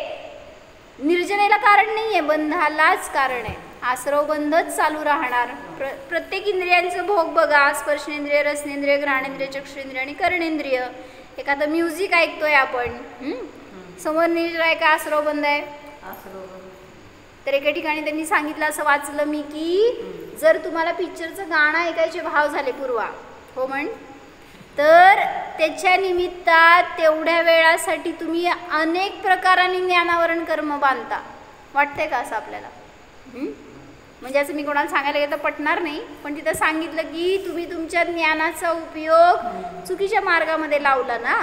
A: निर्जनेला कारण नाही आहे, बंधालाच कारण आहे. आश्रव बंधच चालू राहणार. प्रत्येक इंद्रियांचं भोग बघा, स्पर्शेंद्रिय, रसनेंद्रिय, घ्राणेंद्रिय, चक्षुरेंद्रिय आणि कर्णेंद्रिय. एखादं म्युझिक ऐकतोय आपण, समोर निर्जर आहे का आश्रव बंध आहे? तर एके ठिकाणी त्यांनी सांगितलं, असं वाचलं मी, की जर तुम्हाला पिक्चरचं गाणं ऐकायचे भाव झाले पूर्वा, हो म्हण, तर त्याच्या निमित्तात तेवढ्या वेळासाठी तुम्ही अनेक प्रकारांनी ज्ञानावरण कर्म बांधता. वाटतंय का असं आपल्याला? म्हणजे असं मी कोणाला सांगायला गेलं तर पटणार नाही, पण तिथं सांगितलं की तुम्ही तुमच्या ज्ञानाचा उपयोग चुकीच्या मार्गामध्ये लावला ना,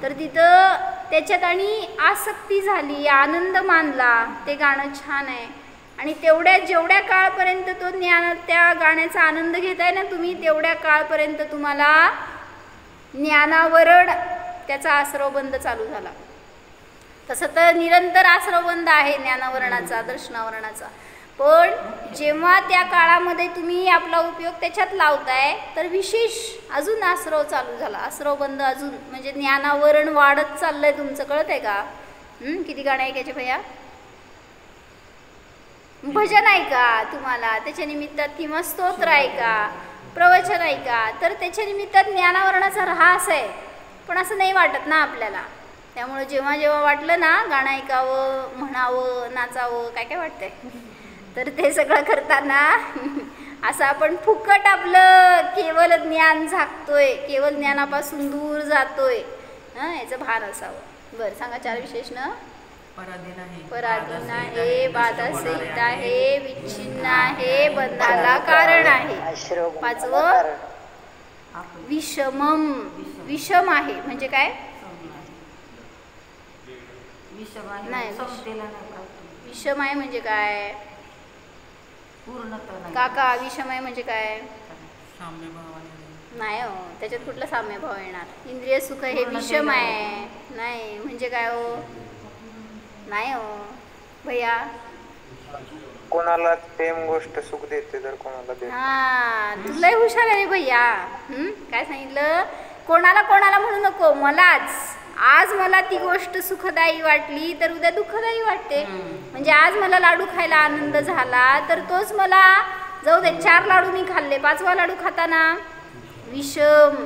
A: तर तिथं त्याच्यात आणि आसक्ती झाली, आनंद मानला, ते गाणं छान आहे, आणि जेवढ्या काळपर्यंत तो ज्ञान त्या गाण्याचा आनंद घेताय ना तुम्ही, तेवढ्या काळपर्यंत तुम्हाला ज्ञानावरण त्याचा आश्रवबंध चालू झाला. तसं तर निरंतर आश्रवबंध आहे ज्ञानावरणाचा, दर्शनावरणाचा. पण जेव्हा त्या काळामध्ये तुम्ही आपला उपयोग त्याच्यात लावताय तर विशेष अजून आश्रव चालू झाला, आश्रवबंध अजून, म्हणजे ज्ञानावरण वाढत चाललंय तुमचं. कळत आहे का? किती गाणे ऐकायचे भैया? भजन ऐका तुम्हाला त्याच्या निमित्तात, किंवा स्तोत्र ऐका, प्रवचन ऐका, तर त्याच्या निमित्तात ज्ञानावरणाचा ऱ्हास आहे. पण असं नाही वाटत ना आपल्याला. त्यामुळे जेव्हा जेव्हा वाटलं ना गाणं ऐकावं, म्हणावं, नाचावं, काय काय वाटतंय, तर ते सगळं करताना असं आपण फुकट आपलं केवळ ज्ञान झाकतोय, केवळ ज्ञानापासून दूर जातोय, याचं भान असावं. बरं, सांगा 4 विशेषण. पराधीन आहे, बाधासहित आहे, विच्छिन्न आहे, बंधाला कारण आहे. 5वं विषमम, विषम आहे म्हणजे काय? नाही, विषम आहे म्हणजे काय काका? विषम आहे म्हणजे काय? नाही हो, त्याच्यात कुठला साम्य भाव येणार? इंद्रिय सुख हे विषम आहे, नाही म्हणजे काय हो? नाही हो भैया,
C: कोणाला सेम गोष्ट सुख देते तर कोणाला देते.
A: हा, तुलाही हुशार आहे भैया. काय सांगितलं? कोणाला कोणाला म्हणू नको, मलाच. आज मला ती गोष्ट सुखदायी वाटली तर उद्या दुःखदायी वाटते. म्हणजे आज मला लाडू खायला आनंद झाला तर तोच मला, जाऊ दे 4 लाडू मी खाल्ले, 5वा लाडू खाताना विषम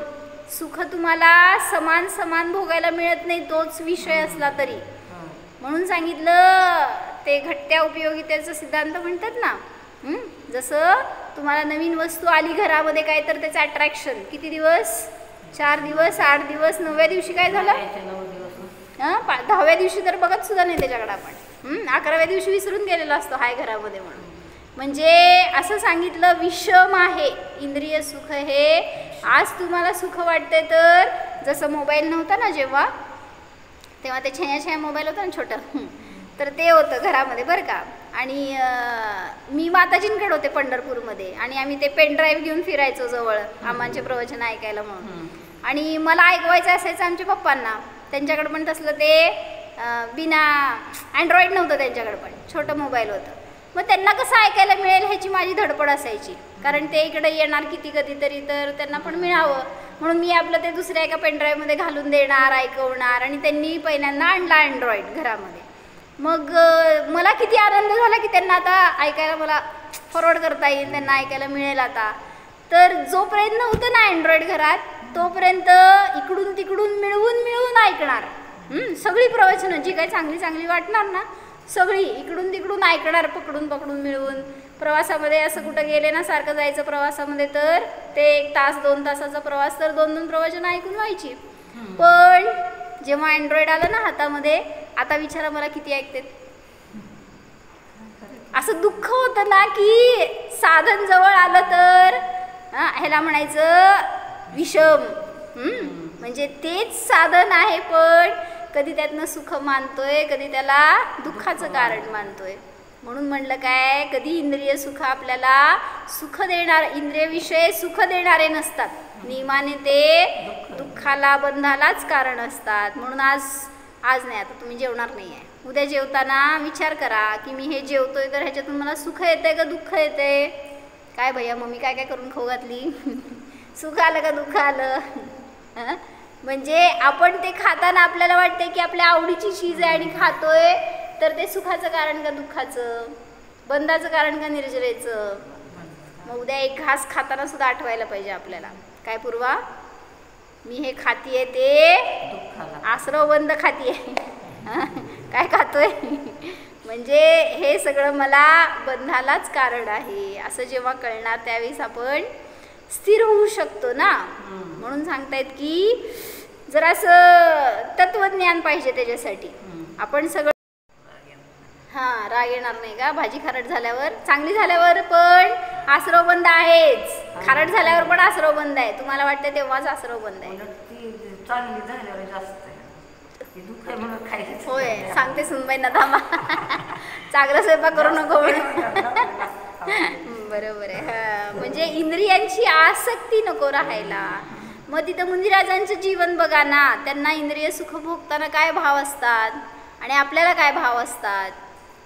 A: सुख तुम्हाला समान समान भोगायला मिळत नाही, तोच विषय असला तरी. म्हणून सांगितलं ते घटत्या उपयोगितेचा सिद्धांत म्हणतात ना. जसं तुम्हाला नवीन वस्तू आली घरामध्ये काय, तर त्याचं अट्रॅक्शन किती दिवस? 4 दिवस, 8 दिवस, 9व्या दिवशी काय झालं? 10व्या दिवशी तर बघत सुद्धा नाही त्याच्याकडे आपण. 11व्या दिवशी विसरून गेलेलो असतो हाय घरामध्ये म्हणून. म्हणजे असं सांगितलं विषम आहे इंद्रिय सुख हे. आज तुम्हाला सुख वाटते तर, जसं मोबाईल नव्हता ना जेव्हा, तेव्हा ते छाया मोबाईल होता ना छोटं, तर ते होतं घरामध्ये बरं का. आणि मी माताजींकडे होते पंढरपूरमध्ये, आणि आम्ही ते पेन ड्राईव्ह घेऊन फिरायचो जवळ आम्हाचे प्रवचन ऐकायला म्हणून. आणि मला ऐकवायचं असायचं आमच्या पप्पांना, त्यांच्याकडे पण तसलं ते बिना अँड्रॉईड नव्हतं त्यांच्याकडे, पण छोटं मोबाईल होतं. मग त्यांना कसं ऐकायला मिळेल ह्याची माझी धडपड असायची, कारण ते इकडे येणार किती कधीतरी, तर त्यांना पण मिळावं म्हणून मी आपलं ते दुसऱ्या एका पेनड्राईव्हमध्ये घालून देणार, ऐकवणार. आणि त्यांनी पहिल्यांदा आणला अँड्रॉईड घरामध्ये. मग मला किती आनंद झाला की त्यांना आता ऐकायला मला फॉरवर्ड करता येईल, त्यांना ऐकायला मिळेल आता. तर जोपर्यंत नव्हतं ना अँड्रॉईड घरात, तोपर्यंत इकडून तिकडून मिळवून मिळवून ऐकणार. सगळी प्रवचनं जी काही चांगली चांगली वाटणार ना, सगळी इकडून तिकडून ऐकणार, पकडून पकडून मिळवून. प्रवासामध्ये असं कुठं गेले ना, सारखं जायचं प्रवासामध्ये, तर ते 1 तास 2 तासाचा प्रवास, तर 2-2 प्रवचनं ऐकून व्हायची. पण जेव्हा अँड्रॉईड आलं ना हातामध्ये, आता विचारा मला किती ऐकते. असं दुःख होतं ना की साधन जवळ आलं तर ह्याला म्हणायचं विषम. म्हणजे तेच साधन आहे, पण कधी त्यातनं सुख मानतोय, कधी त्याला दुःखाचं कारण मानतोय. म्हणून म्हणलं काय, कधी इंद्रिय सुख आपल्याला सुख देणार, इंद्रिय विषय सुख देणारे नसतात, नियमाने ते दुःखाला, बंधालाच कारण असतात. म्हणून आज नाही, आता तुम्ही जेवणार नाही आहे, उद्या जेवताना विचार करा की मी हे जेवतोय तर ह्याच्यातून मला सुख येतंय का दुःख येतंय. काय भैया मम्मी काय काय करून खाऊ घातली, सुख आलं का दुःख आलं. म्हणजे आपण ते खाताना आपल्याला वाटतंय की आपल्या आवडीची चीज आहे आणि खातोय, तर ते सुखाचं कारण का दुःखाचं, बंधाचं कारण का निर्जरेचं. मग उद्या एक घास खाताना सुद्धा आठवायला पाहिजे आपल्याला, काय पूर्वा, मी हे खातीये ते आसरव बंद खातीये. काय खातोय म्हणजे हे सगळं मला बंधालाच कारण आहे, असं जेव्हा कळणार त्यावेळेस आपण स्थिर होऊ शकतो ना. म्हणून सांगतायत की जरासं तत्वज्ञान पाहिजे त्याच्यासाठी. आपण सगळं राग येणार नाही का, भाजी खारट झाल्यावर, चांगली झाल्यावर पण आसरव बंद आहेच, खारट झाल्यावर पण आसरव बंद आहे. तुम्हाला वाटतं तेव्हाच आसरव बंद आहे.
B: चांगली झाल्यावर जास्त
A: होय, सांगते सुनबाईंना थांबा, चांगला स्वयंपाक करू नको म्हणून. बरोबर आहे. म्हणजे इंद्रियांची आसक्ती नको राहायला. मग तिथं मुनिराजांचं जीवन बघा ना, त्यांना इंद्रिय सुख भोगताना काय भाव असतात आणि आपल्याला काय भाव असतात.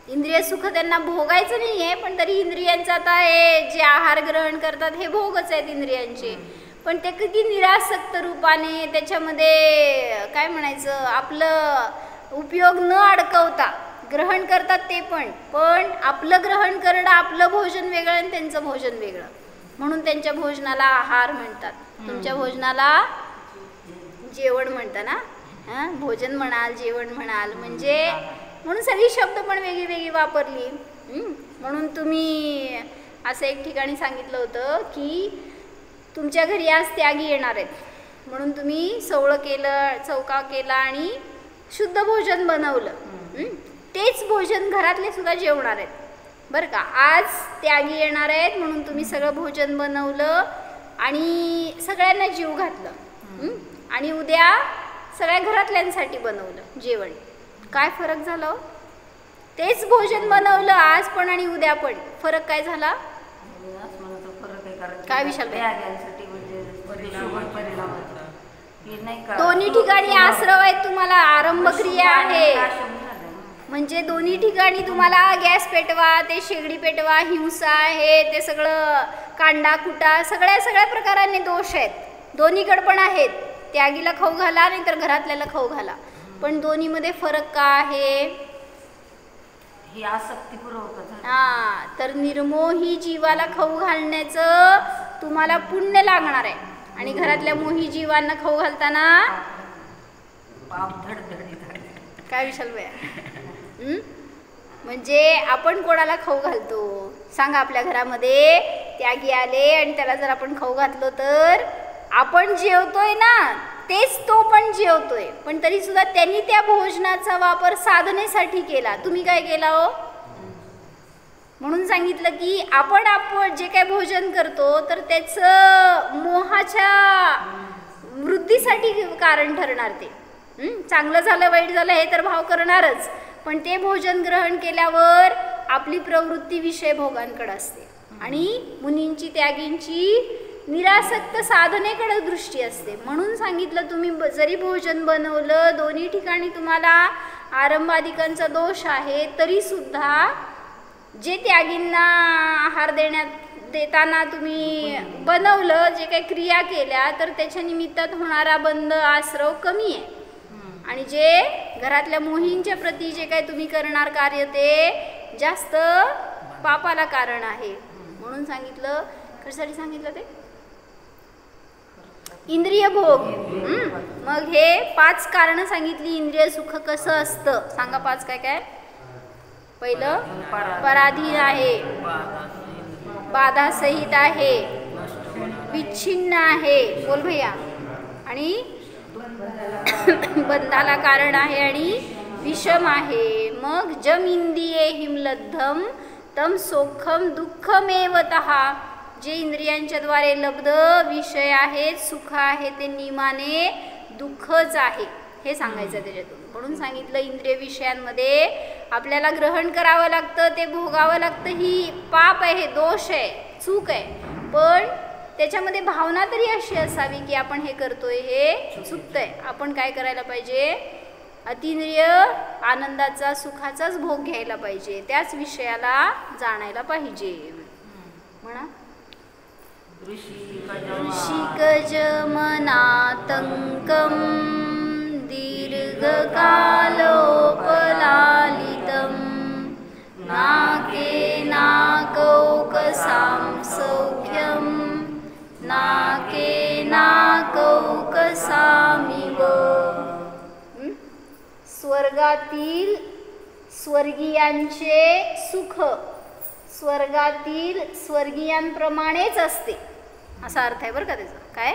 A: इंद्रिय सुख त्यांना भोगायचं नाही आहे, पण तरी इंद्रियांचं आता हे जे आहार ग्रहण करतात हे भोगच आहेत इंद्रियांचे. पण ते किती निरासक्त रूपाने त्याच्यामध्ये काय म्हणायचं, आपलं उपयोग न अडकवता ग्रहण करतात ते पण आपलं ग्रहण करणं, आपलं भोजन वेगळं आणि त्यांचं भोजन वेगळं. म्हणून त्यांच्या भोजनाला आहार म्हणतात, तुमच्या भोजनाला जेवण म्हणतात ना. भोजन म्हणाल, जेवण म्हणाल, म्हणजे म्हणून सगळी शब्द पण वेगळी वेगळी वापरली. म्हणून तुम्ही असं एक ठिकाणी सांगितलं होतं की तुमच्या घरी आज त्यागी येणार आहेत, म्हणून तुम्ही सवळं केलं, चौका केला आणि शुद्ध भोजन बनवलं. तेच भोजन घरातले सुद्धा जेवणार आहेत बरं का. आज त्यागी येणार आहेत म्हणून तुम्ही सगळं भोजन बनवलं आणि सगळ्यांना जीव घातलं, आणि उद्या सगळ्या घरातल्यांसाठी बनवलं जेवण. काय फरक झाला. तेच भोजन बनवलं आज पण आणि उद्या पण, फरक काय झाला. काय विशाल, दोन्ही ठिकाणी आश्रव आहेत तुम्हाला, आरंभ क्रिया आहे. म्हणजे दोन्ही ठिकाणी तुम्हाला गॅस पेटवा, ते शेगडी पेटवा, हिंसा आहे, ते सगळं कांडा कुटा, सगळ्या प्रकाराने दोष आहेत. दोन्हीकडे पण आहेत. त्यागीला खाऊ घाला नाही तर घरातल्याला खाऊ घाला, पण दोन्हीमध्ये फरक का आहे.
B: ही आसक्तीपूर्वक.
A: तर निर्मोही जीवाला खाऊ घालण्याचं तुम्हाला पुण्य लागणार आहे, आणि घरातल्या मोही जीवांना खाऊ घालताना काय विशाल भैया. म्हणजे आपण कोणाला खाऊ घालतो सांगा. आपल्या घरामध्ये त्यागी आले आणि त्याला जर आपण खाऊ घातलो तर आपण जेवतोय ना, तेच तो पण जेवतोय, पण तरी सुद्धा त्यांनी त्या भोजनाचा वापर साधनेसाठी केला, तुम्ही काय केला हो. म्हणून सांगितलं की आपण जे काय भोजन करतो तर त्याचं मोहाच्या वृद्धीसाठी कारण ठरणार ते. चांगलं झालं वाईट झालं हे तर भाव करणारच, पण ते भोजन ग्रहण केल्यावर आपली प्रवृत्ती विषय भोगांकडे असते आणि मुनींची त्यागींची निरासक्त साधनेकडे दृष्टी असते. म्हणून सांगितलं तुम्ही जरी भोजन बनवलं, दोन्ही ठिकाणी तुम्हाला आरंभादिकांचा दोष आहे, तरी सुद्धा जे त्यागींना आहार देताना तुम्ही बनवलं, जे काही क्रिया केल्या, तर त्याच्या निमित्तात होणारा बंध आश्रव कमी आहे. आणि जे घरातल्या मोहींच्या प्रती जे काही तुम्ही करणार कार्य ते जास्त पापाला कारण आहे. म्हणून सांगितलं. कशासाठी सांगितलं ते? इंद्रिय भोग. मग हे 5 कारणं सांगितली. इंद्रिय सुख कसं असतं सांगा. 5 काय काय? पहिलं, पराधीन आहे, बाधासहित आहे, विच्छिन्न आहे, बोल भैया, आणि बंधाला कारण आहे, आणि विषम आहे. मग जम इंद्रिये हिमलब्धम तम सोखम दुःखमेवतः. जे इंद्रियांच्याद्वारे लब्ध विषय आहेत, सुख आहे, ते नियमाने दुःखच आहे, हे सांगायचं त्याच्यातून. म्हणून सांगितलं इंद्रिय विषयांमध्ये आपल्याला ग्रहण करावं लागतं, ते भोगावं लागतं. ही पाप आहे, दोष आहे, चूक आहे. पण त्याच्यामध्ये भावना तरी अशी असावी की आपण हे करतोय हे चुकतंय. आपण काय करायला पाहिजे? अतिंद्रिय आनंदाचा, सुखाचाच भोग घ्यायला पाहिजे, त्याच विषयाला जाणायला पाहिजे. म्हणा. ऋषिकज मनातंकम दीर्घकालोपलालितं नाके नाकौकसां सौख्यं नाके नाकौकसामिव. स्वर्गातील स्वर्गीयांचे सुख स्वर्गातील स्वर्गीयांप्रमाणेच असते, असा अर्थ आहे बरं का त्याचा. काय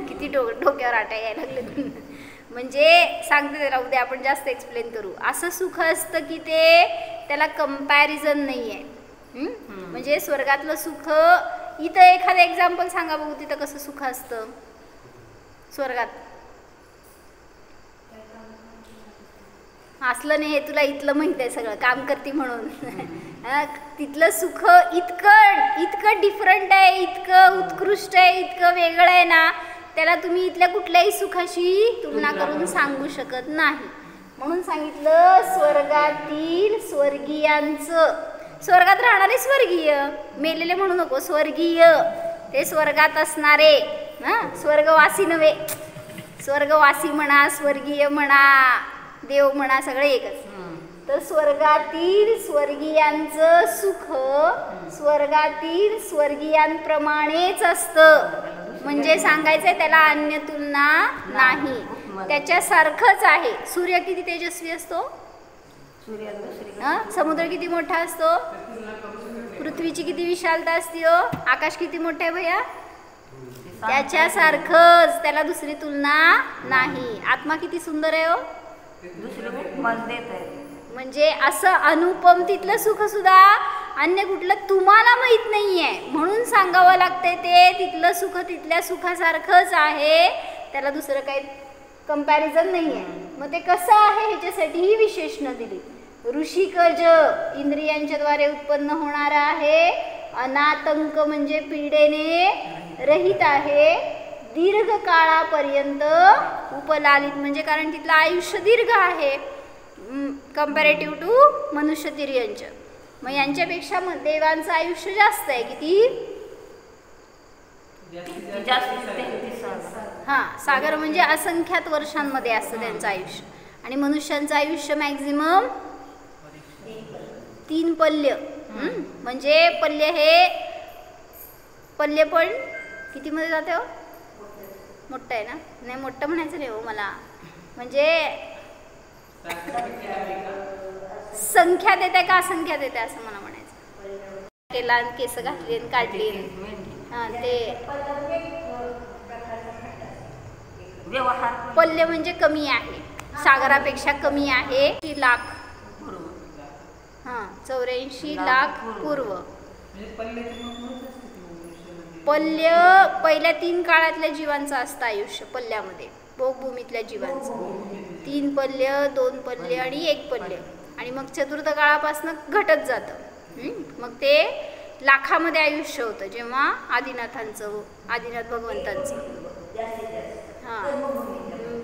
A: किती डोक्यावर आटा यायला लागले. म्हणजे सांगते त्याला, उद्या आपण जास्त एक्सप्लेन करू. असं सुख असतं की ते त्याला कंपॅरिझन नाही आहे. म्हणजे स्वर्गातलं सुख, इथं एखादं एक्झाम्पल सांगा बघू, तिथं कसं सुख असतं स्वर्गात? असलं नाही, तुला इथलं माहित आहे, सगळं काम करते म्हणून. तिथलं सुख इतकं डिफरंट आहे, इतकं उत्कृष्ट आहे, इतकं वेगळं आहे ना, त्याला तुम्ही इथल्या कुठल्याही सुखाशी तुलना करून सांगू शकत नाही. म्हणून सांगितलं स्वर्गातील स्वर्गीयांचं. स्वर्गात राहणारे स्वर्गीय, मेलेले म्हणू नको, स्वर्गीय, ते स्वर्गात असणारे ना, स्वर्गवासी नव्हे. स्वर्गवासी म्हणा, स्वर्गीय म्हणा, देव म्हणा, सगळे एकच. तर स्वर्गातील स्वर्गीयांचं सुख स्वर्गातील स्वर्गीयांप्रमाणेच असतं. म्हणजे सांगायचंय त्याला अन्य तुलना नाही, त्याच्यासारखंच आहे. सूर्य किती तेजस्वी असतो, समुद्र किती मोठा असतो, पृथ्वीची किती विशालता असते, आकाश किती मोठं आहे भैया, त्याच्यासारखंच, त्याला दुसरी तुलना नाही. आत्मा किती सुंदर आहे हो, म्हणजे असं अनुपम तिथलं सुख सुद्धा अन्य कुठलं तुम्हाला माहित नाहीये, म्हणून सांगावं लागतंय ते तिथलं सुख तिथल्या सुखासारखंच आहे, त्याला दुसरं काही कंपॅरिझन नाहीये. मग ते कसं आहे ह्याच्यासाठी ही विशेषणं दिली. ऋषिकज इंद्रियांच्या द्वारे उत्पन्न होणार आहे, अनातंक म्हणजे पीडेने रहित आहे, दीर्घ काळापर्यंत उपलालित म्हणजे कारण तिथलं आयुष्य दीर्घ आहे कंपॅरेटिव्ह टू मनुष्य तिर्यंच. मग यांच्यापेक्षा देवांचं आयुष्य जास्त आहे. किती? हां, सागर म्हणजे असंख्यात वर्षांमध्ये असतं त्यांचं आयुष्य. आणि मनुष्यांचं आयुष्य मॅक्झिमम 3 पल्य. म्हणजे पल्य हे पल्य पण किती मध्ये जाते हो, मोठं आहे ना, नाही मोठं म्हणायचं नाही हो मला, म्हणजे संख्या देते का असंख्या देते असं मला म्हणायचं. केला केस घातली काढली, हां ते पल्य म्हणजे कमी आहे, सागरापेक्षा कमी आहे. 84 लाख, हां 84 लाख पूर्व. पल्य पहिल्या 3 काळातल्या जीवांचं असतं आयुष्य पल्ल्यामध्ये, भोगभूमीतल्या जीवांचं. 3 पल्य, 2 पल्य आणि 1 पल्य. आणि मग चतुर्थ काळापासून घटत जातं. मग ते लाखामध्ये आयुष्य होतं जेव्हा आदिनाथ भगवंतांचं. हां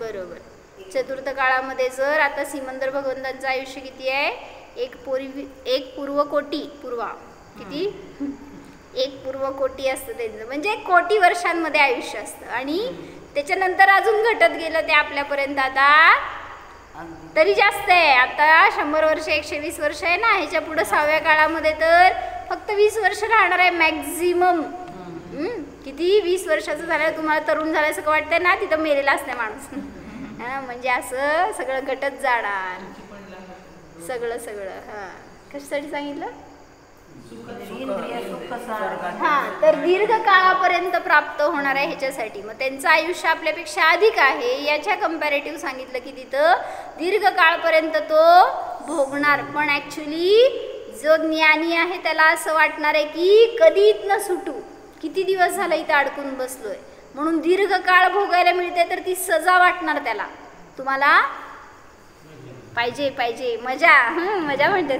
A: बरोबर. चतुर्थ काळामध्ये जर आता सिमंदर भगवंतांचं आयुष्य किती आहे, एक पूर्वकोटी किती, एक पूर्वकोटी असतं त्यांचं, म्हणजे कोटी वर्षांमध्ये आयुष्य असतं. आणि त्याच्यानंतर अजून घटत गेलं ते आपल्यापर्यंत आता तरी जास्त आहे. आता 100 वर्ष 120 वर्ष आहे ना, ह्याच्या पुढं 6व्या काळामध्ये तर फक्त 20 वर्ष राहणार आहे मॅक्झिमम. किती 20 वर्षाचं झालं, तुम्हाला तरुण झाल्यासारखं वाटतंय ना, तिथं मेलेला असते माणूस. म्हणजे असं सगळं घटत जाणार सगळं. हां, कशासाठी सांगितलं? हां, तर दीर्घ काळापर्यंत प्राप्त होणार आहे ह्याच्यासाठी. मग त्यांचं आयुष्य आपल्यापेक्षा अधिक आहे याच्या कंपॅरेटिव्ह सांगितलं की तिथं दीर्घ काळपर्यंत तो भोगणार. पण ॲक्च्युली जो ज्ञानी आहे त्याला असं वाटणार आहे की कधी इथनं सुटू, किती दिवस झालं इथं अडकून बसलोय, म्हणून दीर्घ काळ भोगायला मिळते तर ती सजा वाटणार त्याला. तुम्हाला पाहिजे मजा म्हणतात.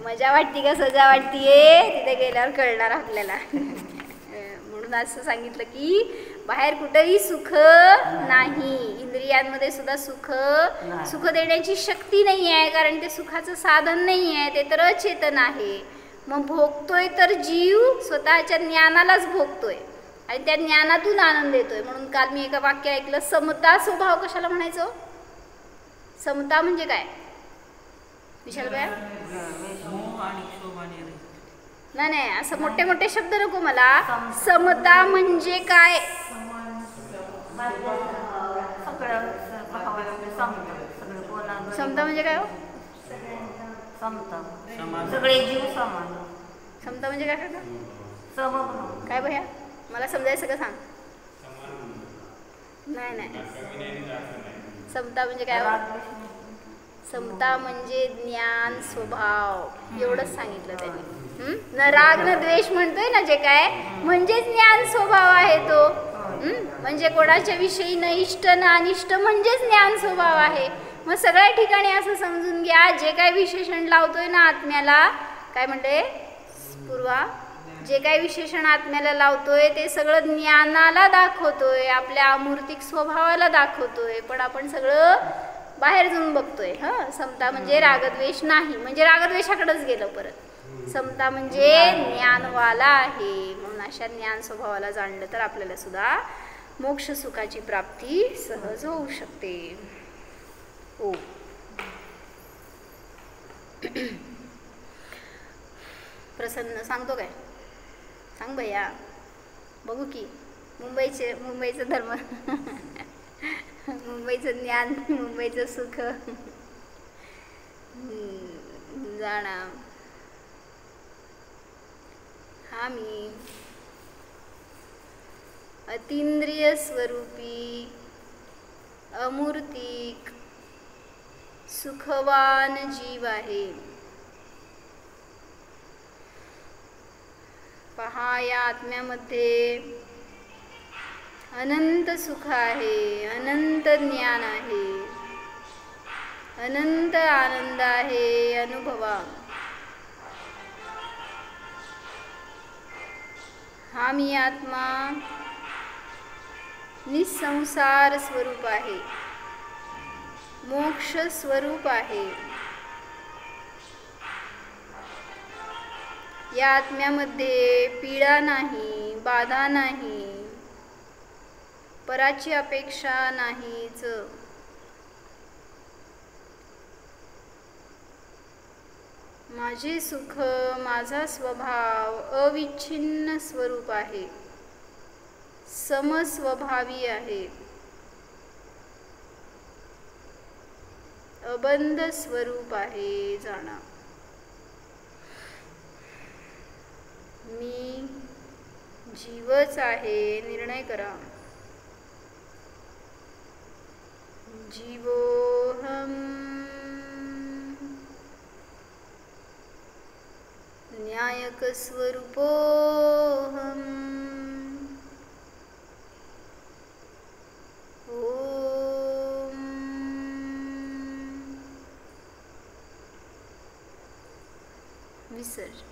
A: मजा वाटते का सजा वाटतीये, तिथे गेल्यावर कळणार आपल्याला. म्हणून असं सांगितलं की बाहेर कुठंही सुख नाही, इंद्रियांमध्ये सुद्धा सुख देण्याची शक्ती नाही आहे, कारण ते सुखाचं साधन नाही आहे, ते तर अचेतन आहे. मग भोगतोय तर जीव स्वतःच्या ज्ञानालाच भोगतोय आणि त्या ज्ञानातून आनंद येतोय. म्हणून काल मी एका वाक्य ऐकलं, समता स्वभाव कशाला म्हणायचो? समता म्हणजे काय विशाल बाया? नाही, असं मोठे मोठे शब्द नको मला. समता म्हणजे काय? समता म्हणजे काय हो?
B: सगळे जीव समान.
A: समता म्हणजे काय काका? काय भैया मला समजायचं का सांग. नाही, समता म्हणजे काय? समता म्हणजे ज्ञान स्वभाव, एवढंच सांगितलं त्याने. न राग न द्वेष म्हणतोय ना जे काय, म्हणजे ज्ञान स्वभाव आहे तो. म्हणजे कोणाच्या विषयी न इष्ट न अनिष्ट म्हणजेच ज्ञान स्वभाव आहे. मग सगळ्या ठिकाणी असं समजून घ्या, जे काय विशेषण लावतोय ना आत्म्याला, काय म्हणते पूर्वा, जे काय विशेषण आत्म्याला लावतोय ते सगळं ज्ञानाला दाखवतोय, आपल्या अमूर्तिक स्वभावाला दाखवतोय. पण आपण सगळं बाहेर जाऊन बघतोय. समता म्हणजे रागद्वेष नाही, म्हणजे रागद्वेषाकडेच गेलं परत. समता म्हणजे ज्ञानवाला आहे. म्हणून अशा ज्ञान स्वभावाला जाणलं तर आपल्याला सुद्धा मोक्ष सुखाची प्राप्ती सहज होऊ शकते. हो, प्रसन्न सांगतो काय? सांग भैया, बघू की मुंबईचं धर्म, मुंबईचं ज्ञान, मुंबईचं सुख जाणा. हा मी अतींद्रिय स्वरूपी अमूर्तिक सुखवान जीव आहे. पहा, या आत्म्यामध्ये अनंत सुख आहे, अनंत ज्ञान आहे, अनंत आनंद आहे. अनुभवा. हा मी आत्मा निसंसार स्वरूप आहे, मोक्ष स्वरूप आहे. या आत्म्यामध्ये पीडा नाही, बाधा नाही, पराची अपेक्षा नाहीच. माझे सुख, माझा स्वभाव अविच्छिन्न स्वरूप आहे, समस्वभावी आहे, अबंध स्वरूप आहे. जाणा. मी जीवच आहे. निर्णय करा. जीवोहम न्यायक स्वरूपोहम. ओम विसर्जन.